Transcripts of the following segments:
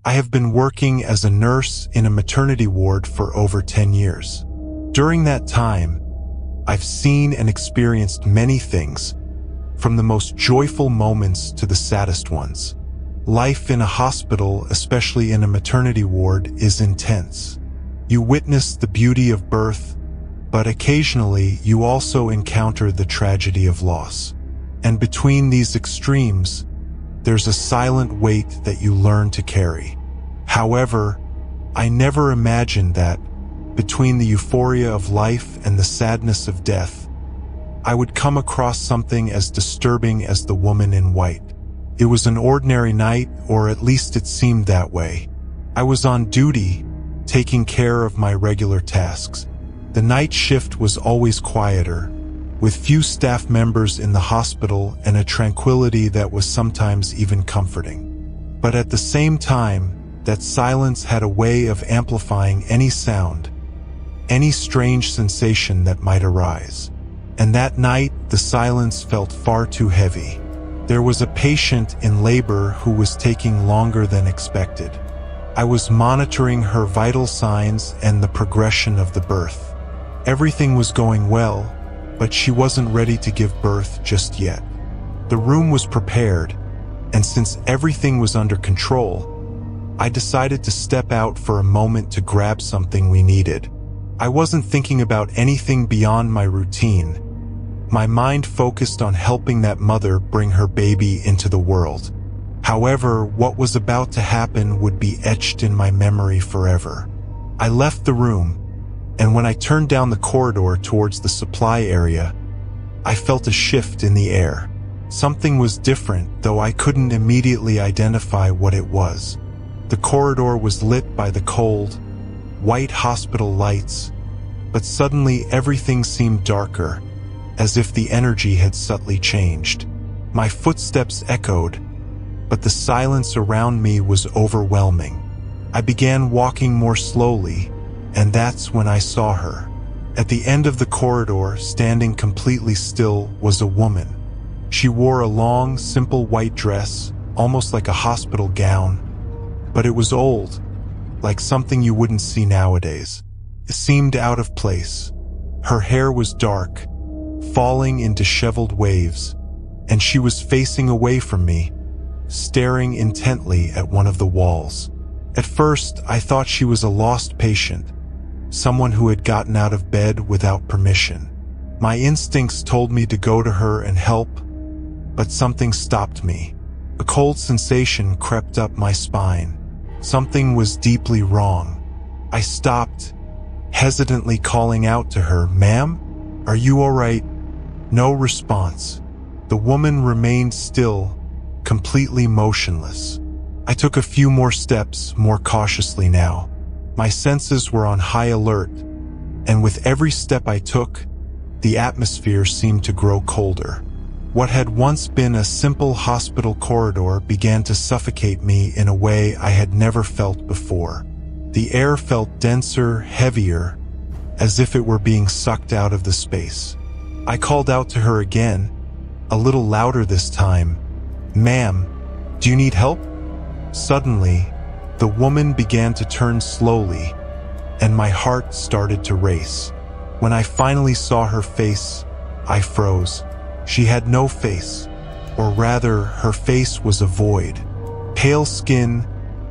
I have been working as a nurse in a maternity ward for over 10 years. During that time, I've seen and experienced many things, from the most joyful moments to the saddest ones. Life in a hospital, especially in a maternity ward, is intense. You witness the beauty of birth, but occasionally you also encounter the tragedy of loss. And between these extremes, there's a silent weight that you learn to carry. However, I never imagined that, between the euphoria of life and the sadness of death, I would come across something as disturbing as the woman in white. It was an ordinary night, or at least it seemed that way. I was on duty, taking care of my regular tasks. The night shift was always quieter, with few staff members in the hospital and a tranquility that was sometimes even comforting. But at the same time, that silence had a way of amplifying any sound, any strange sensation that might arise. And that night, the silence felt far too heavy. There was a patient in labor who was taking longer than expected. I was monitoring her vital signs and the progression of the birth. Everything was going well, but she wasn't ready to give birth just yet. The room was prepared, and since everything was under control, I decided to step out for a moment to grab something we needed. I wasn't thinking about anything beyond my routine. My mind focused on helping that mother bring her baby into the world. However, what was about to happen would be etched in my memory forever. I left the room, and when I turned down the corridor towards the supply area, I felt a shift in the air. Something was different, though I couldn't immediately identify what it was. The corridor was lit by the cold, white hospital lights, but suddenly everything seemed darker, as if the energy had subtly changed. My footsteps echoed, but the silence around me was overwhelming. I began walking more slowly, and that's when I saw her. At the end of the corridor, standing completely still, was a woman. She wore a long, simple white dress, almost like a hospital gown, but it was old, like something you wouldn't see nowadays. It seemed out of place. Her hair was dark, falling in disheveled waves, and she was facing away from me, staring intently at one of the walls. At first, I thought she was a lost patient, someone who had gotten out of bed without permission. My instincts told me to go to her and help, but something stopped me. A cold sensation crept up my spine. Something was deeply wrong. I stopped, hesitantly calling out to her, "Ma'am, are you all right?" No response. The woman remained still, completely motionless. I took a few more steps, more cautiously now. My senses were on high alert, and with every step I took, the atmosphere seemed to grow colder. What had once been a simple hospital corridor began to suffocate me in a way I had never felt before. The air felt denser, heavier, as if it were being sucked out of the space. I called out to her again, a little louder this time, "Ma'am, do you need help?" Suddenly, the woman began to turn slowly, and my heart started to race. When I finally saw her face, I froze. She had no face, or rather, her face was a void. Pale skin,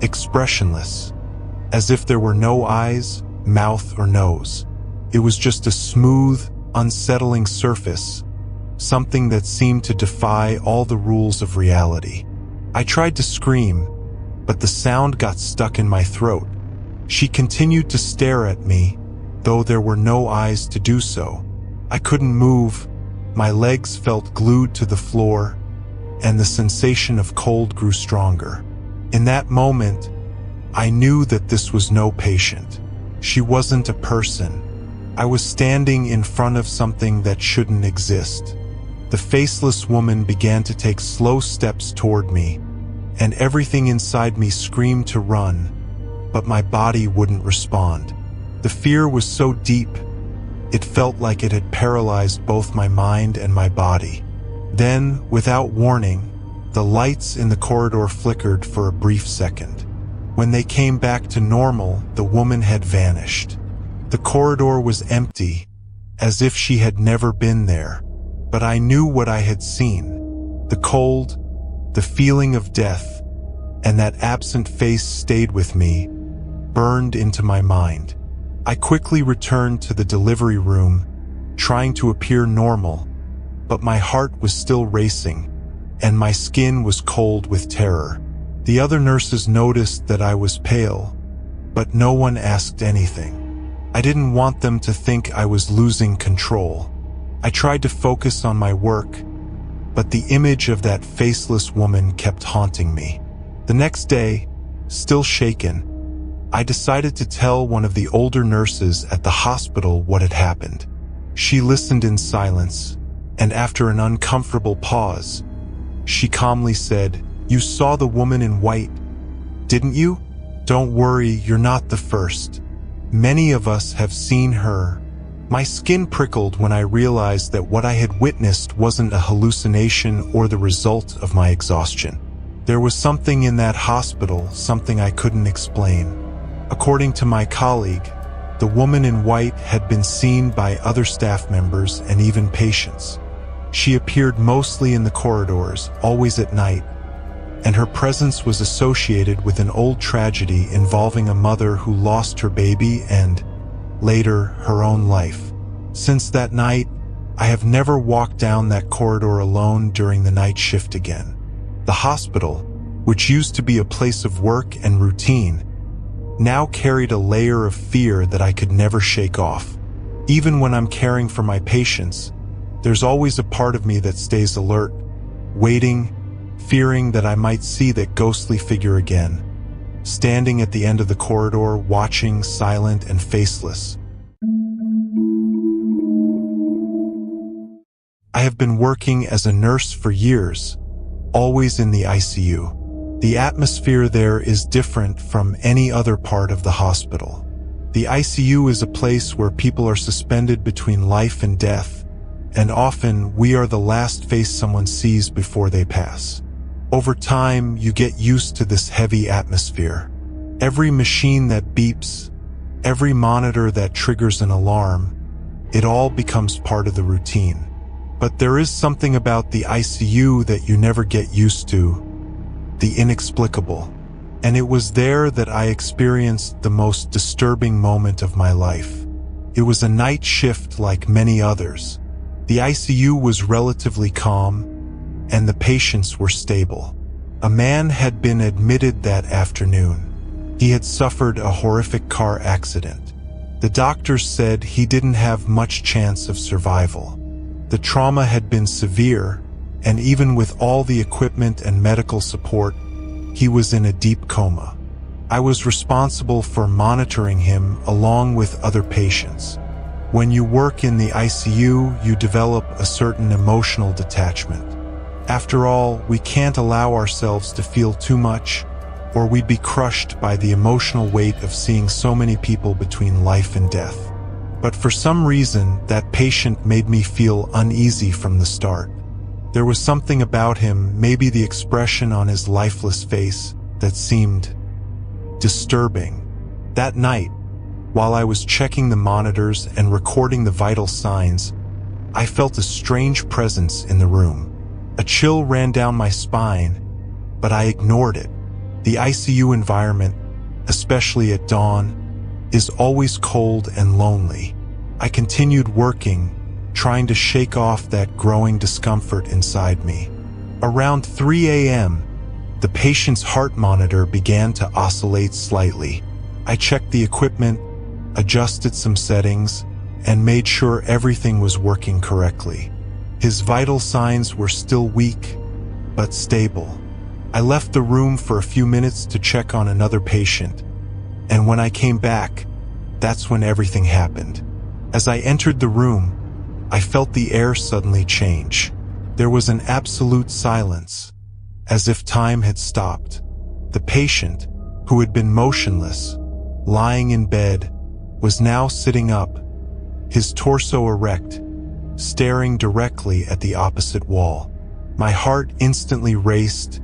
expressionless, as if there were no eyes, mouth, or nose. It was just a smooth, unsettling surface, something that seemed to defy all the rules of reality. I tried to scream, but the sound got stuck in my throat. She continued to stare at me, though there were no eyes to do so. I couldn't move. My legs felt glued to the floor, and the sensation of cold grew stronger. In that moment, I knew that this was no patient. She wasn't a person. I was standing in front of something that shouldn't exist. The faceless woman began to take slow steps toward me, and everything inside me screamed to run, but my body wouldn't respond. The fear was so deep, it felt like it had paralyzed both my mind and my body. Then, without warning, the lights in the corridor flickered for a brief second. When they came back to normal, the woman had vanished. The corridor was empty, as if she had never been there. But I knew what I had seen. The cold, the feeling of death, and that absent face stayed with me, burned into my mind. I quickly returned to the delivery room, trying to appear normal, but my heart was still racing, and my skin was cold with terror. The other nurses noticed that I was pale, but no one asked anything. I didn't want them to think I was losing control. I tried to focus on my work, but the image of that faceless woman kept haunting me. The next day, still shaken, I decided to tell one of the older nurses at the hospital what had happened. She listened in silence, and after an uncomfortable pause, she calmly said, "You saw the woman in white, didn't you? Don't worry, you're not the first. Many of us have seen her." My skin prickled when I realized that what I had witnessed wasn't a hallucination or the result of my exhaustion. There was something in that hospital, something I couldn't explain. According to my colleague, the woman in white had been seen by other staff members and even patients. She appeared mostly in the corridors, always at night, and her presence was associated with an old tragedy involving a mother who lost her baby and, later, her own life. Since that night, I have never walked down that corridor alone during the night shift again. The hospital, which used to be a place of work and routine, now carried a layer of fear that I could never shake off. Even when I'm caring for my patients, there's always a part of me that stays alert, waiting, fearing that I might see that ghostly figure again, standing at the end of the corridor, watching, silent and faceless. I have been working as a nurse for years, always in the ICU. The atmosphere there is different from any other part of the hospital. The ICU is a place where people are suspended between life and death, and often we are the last face someone sees before they pass. Over time, you get used to this heavy atmosphere. Every machine that beeps, every monitor that triggers an alarm, it all becomes part of the routine. But there is something about the ICU that you never get used to, the inexplicable. And it was there that I experienced the most disturbing moment of my life. It was a night shift like many others. The ICU was relatively calm, and the patients were stable. A man had been admitted that afternoon. He had suffered a horrific car accident. The doctors said he didn't have much chance of survival. The trauma had been severe, and even with all the equipment and medical support, he was in a deep coma. I was responsible for monitoring him along with other patients. When you work in the ICU, you develop a certain emotional detachment. After all, we can't allow ourselves to feel too much, or we'd be crushed by the emotional weight of seeing so many people between life and death. But for some reason, that patient made me feel uneasy from the start. There was something about him, maybe the expression on his lifeless face, that seemed disturbing. That night, while I was checking the monitors and recording the vital signs, I felt a strange presence in the room. A chill ran down my spine, but I ignored it. The ICU environment, especially at dawn, is always cold and lonely. I continued working, trying to shake off that growing discomfort inside me. Around 3 a.m., the patient's heart monitor began to oscillate slightly. I checked the equipment, adjusted some settings, and made sure everything was working correctly. His vital signs were still weak, but stable. I left the room for a few minutes to check on another patient, and when I came back, that's when everything happened. As I entered the room, I felt the air suddenly change. There was an absolute silence, as if time had stopped. The patient, who had been motionless, lying in bed, was now sitting up, his torso erect, staring directly at the opposite wall. My heart instantly raced,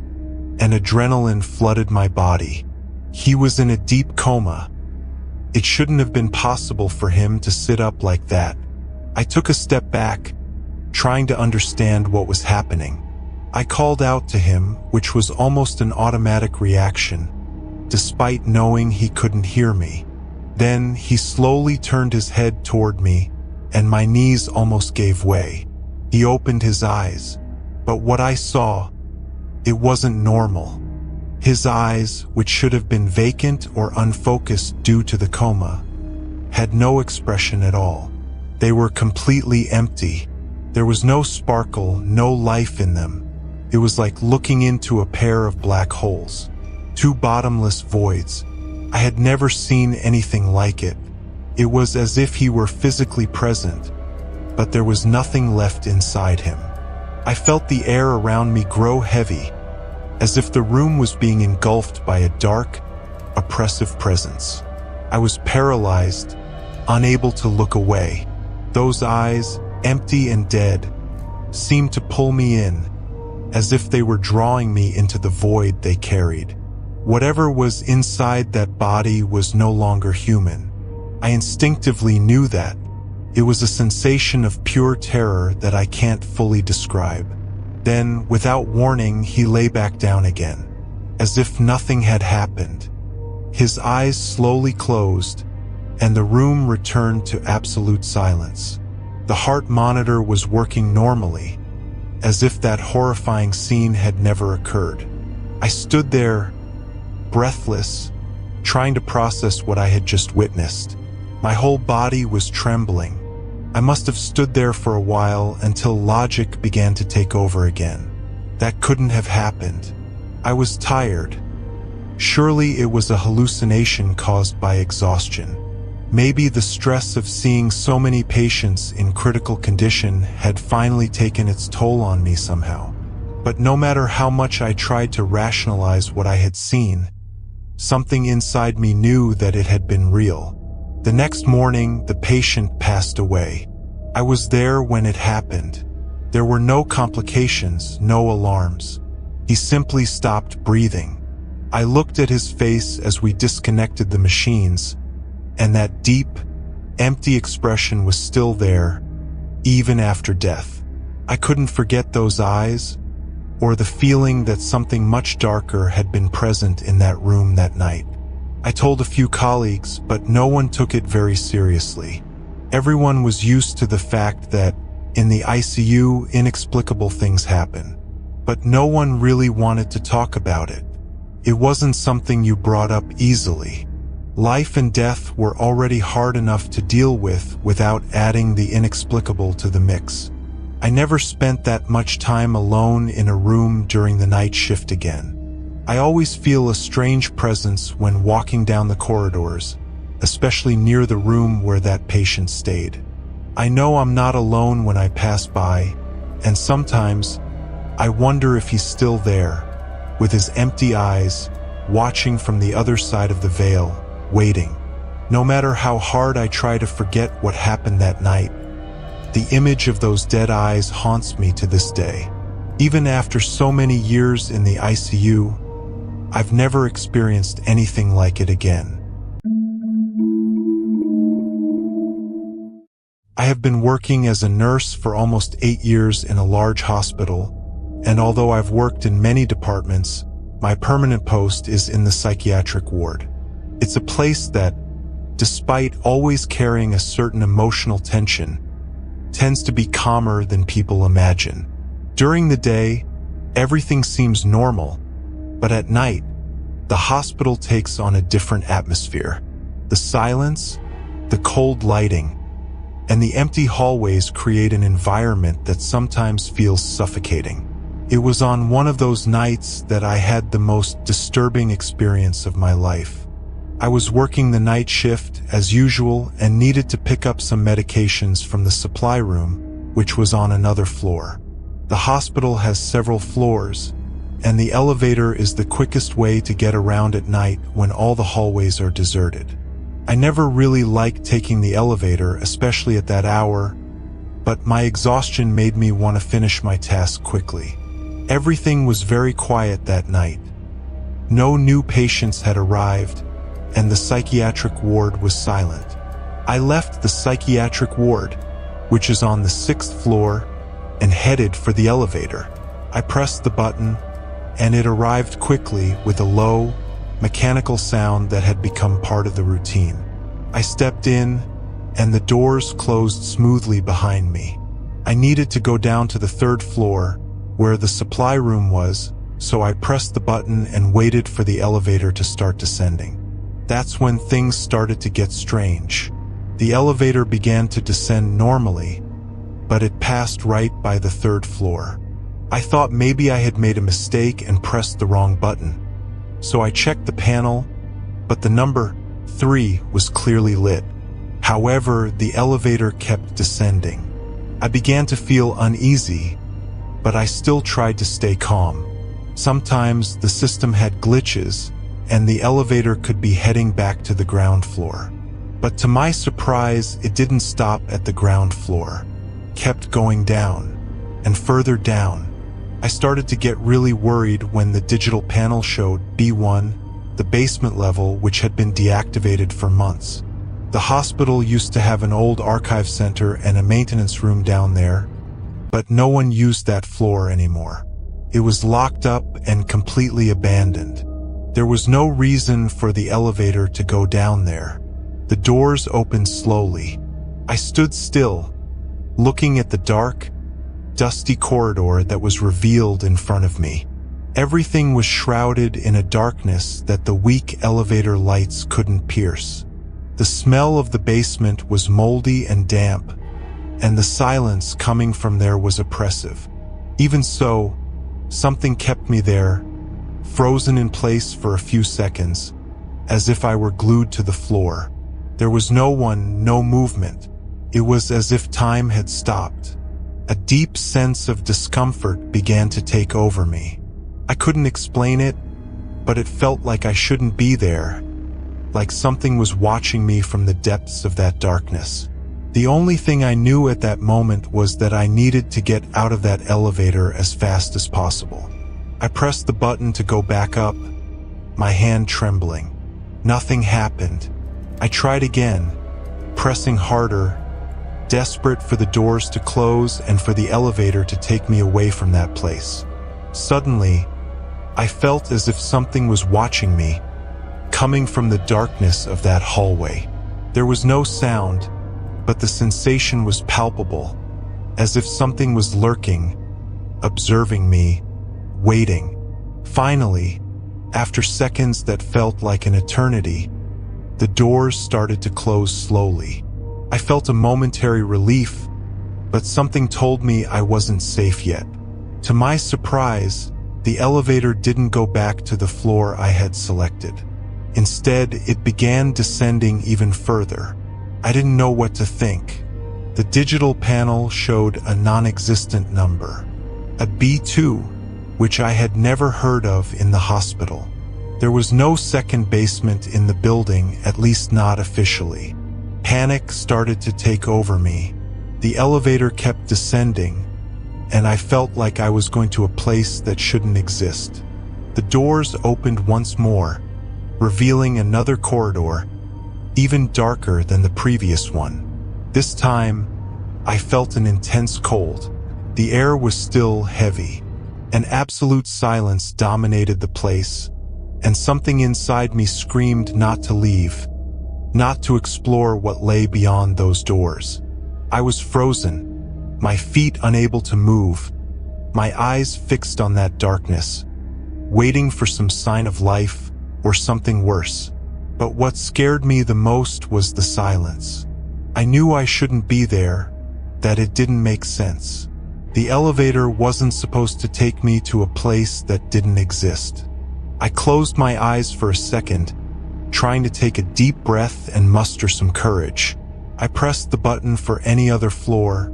and adrenaline flooded my body. He was in a deep coma. It shouldn't have been possible for him to sit up like that. I took a step back, trying to understand what was happening. I called out to him, which was almost an automatic reaction, despite knowing he couldn't hear me. Then he slowly turned his head toward me, and my knees almost gave way. He opened his eyes, but what I saw, it wasn't normal. His eyes, which should have been vacant or unfocused due to the coma, had no expression at all. They were completely empty. There was no sparkle, no life in them. It was like looking into a pair of black holes, two bottomless voids. I had never seen anything like it. It was as if he were physically present, but there was nothing left inside him. I felt the air around me grow heavy, as if the room was being engulfed by a dark, oppressive presence. I was paralyzed, unable to look away. Those eyes, empty and dead, seemed to pull me in, as if they were drawing me into the void they carried. Whatever was inside that body was no longer human. I instinctively knew that. It was a sensation of pure terror that I can't fully describe. Then, without warning, he lay back down again, as if nothing had happened. His eyes slowly closed, and the room returned to absolute silence. The heart monitor was working normally, as if that horrifying scene had never occurred. I stood there, breathless, trying to process what I had just witnessed. My whole body was trembling. I must have stood there for a while until logic began to take over again. That couldn't have happened. I was tired. Surely it was a hallucination caused by exhaustion. Maybe the stress of seeing so many patients in critical condition had finally taken its toll on me somehow. But no matter how much I tried to rationalize what I had seen, something inside me knew that it had been real. The next morning, the patient passed away. I was there when it happened. There were no complications, no alarms. He simply stopped breathing. I looked at his face as we disconnected the machines, and that deep, empty expression was still there, even after death. I couldn't forget those eyes, or the feeling that something much darker had been present in that room that night. I told a few colleagues, but no one took it very seriously. Everyone was used to the fact that, in the ICU, inexplicable things happen. But no one really wanted to talk about it. It wasn't something you brought up easily. Life and death were already hard enough to deal with without adding the inexplicable to the mix. I never spent that much time alone in a room during the night shift again. I always feel a strange presence when walking down the corridors, especially near the room where that patient stayed. I know I'm not alone when I pass by, and sometimes I wonder if he's still there, with his empty eyes, watching from the other side of the veil, waiting. No matter how hard I try to forget what happened that night, the image of those dead eyes haunts me to this day. Even after so many years in the ICU, I've never experienced anything like it again. I have been working as a nurse for almost 8 years in a large hospital, and although I've worked in many departments, my permanent post is in the psychiatric ward. It's a place that, despite always carrying a certain emotional tension, tends to be calmer than people imagine. During the day, everything seems normal, but at night, the hospital takes on a different atmosphere. The silence, the cold lighting, and the empty hallways create an environment that sometimes feels suffocating. It was on one of those nights that I had the most disturbing experience of my life. I was working the night shift as usual and needed to pick up some medications from the supply room, which was on another floor. The hospital has several floors, and the elevator is the quickest way to get around at night when all the hallways are deserted. I never really liked taking the elevator, especially at that hour, but my exhaustion made me want to finish my task quickly. Everything was very quiet that night. No new patients had arrived, and the psychiatric ward was silent. I left the psychiatric ward, which is on the 6th floor, and headed for the elevator. I pressed the button, and it arrived quickly with a low, mechanical sound that had become part of the routine. I stepped in, and the doors closed smoothly behind me. I needed to go down to the 3rd floor, where the supply room was, so I pressed the button and waited for the elevator to start descending. That's when things started to get strange. The elevator began to descend normally, but it passed right by the 3rd floor. I thought maybe I had made a mistake and pressed the wrong button. So I checked the panel, but the number 3 was clearly lit. However, the elevator kept descending. I began to feel uneasy, but I still tried to stay calm. Sometimes the system had glitches, and the elevator could be heading back to the ground floor. But to my surprise, it didn't stop at the ground floor. Kept going down, and further down. I started to get really worried when the digital panel showed B1, the basement level, which had been deactivated for months. The hospital used to have an old archive center and a maintenance room down there, but no one used that floor anymore. It was locked up and completely abandoned. There was no reason for the elevator to go down there. The doors opened slowly. I stood still, looking at the dark, dusty corridor that was revealed in front of me. Everything was shrouded in a darkness that the weak elevator lights couldn't pierce. The smell of the basement was moldy and damp, and the silence coming from there was oppressive. Even so, something kept me there, frozen in place for a few seconds, as if I were glued to the floor. There was no one, no movement. It was as if time had stopped. A deep sense of discomfort began to take over me. I couldn't explain it, but it felt like I shouldn't be there, like something was watching me from the depths of that darkness. The only thing I knew at that moment was that I needed to get out of that elevator as fast as possible. I pressed the button to go back up, my hand trembling. Nothing happened. I tried again, pressing harder, desperate for the doors to close and for the elevator to take me away from that place. Suddenly, I felt as if something was watching me, coming from the darkness of that hallway. There was no sound, but the sensation was palpable, as if something was lurking, observing me, waiting. Finally, after seconds that felt like an eternity, the doors started to close slowly. I felt a momentary relief, but something told me I wasn't safe yet. To my surprise, the elevator didn't go back to the floor I had selected. Instead, it began descending even further. I didn't know what to think. The digital panel showed a non-existent number, a B2, which I had never heard of in the hospital. There was no second basement in the building, at least not officially. Panic started to take over me. The elevator kept descending, and I felt like I was going to a place that shouldn't exist. The doors opened once more, revealing another corridor, even darker than the previous one. This time, I felt an intense cold. The air was still heavy. An absolute silence dominated the place, and something inside me screamed not to leave, not to explore what lay beyond those doors. I was frozen, my feet unable to move, my eyes fixed on that darkness, waiting for some sign of life or something worse. But what scared me the most was the silence. I knew I shouldn't be there, that it didn't make sense. The elevator wasn't supposed to take me to a place that didn't exist. I closed my eyes for a second, trying to take a deep breath and muster some courage. I pressed the button for any other floor,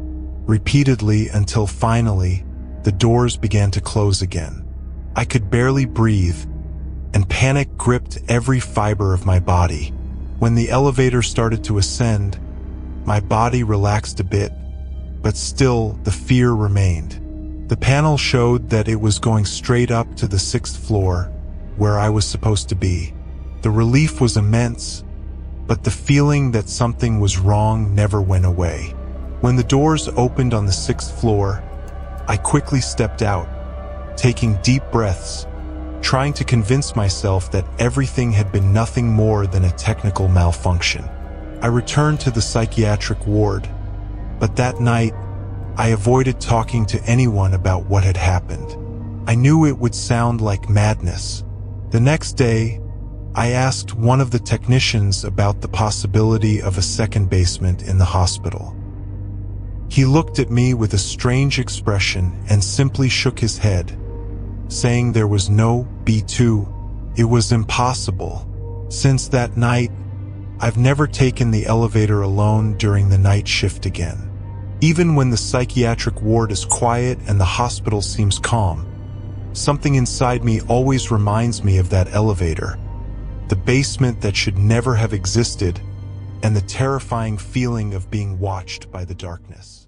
repeatedly until finally, the doors began to close again. I could barely breathe, and panic gripped every fiber of my body. When the elevator started to ascend, my body relaxed a bit, but still the fear remained. The panel showed that it was going straight up to the 6th floor, where I was supposed to be. The relief was immense, but the feeling that something was wrong never went away. When the doors opened on the 6th floor, I quickly stepped out, taking deep breaths, trying to convince myself that everything had been nothing more than a technical malfunction. I returned to the psychiatric ward, but that night, I avoided talking to anyone about what had happened. I knew it would sound like madness. The next day, I asked one of the technicians about the possibility of a second basement in the hospital. He looked at me with a strange expression and simply shook his head, saying there was no B2. It was impossible. Since that night, I've never taken the elevator alone during the night shift again. Even when the psychiatric ward is quiet and the hospital seems calm, something inside me always reminds me of that elevator, the basement that should never have existed, and the terrifying feeling of being watched by the darkness.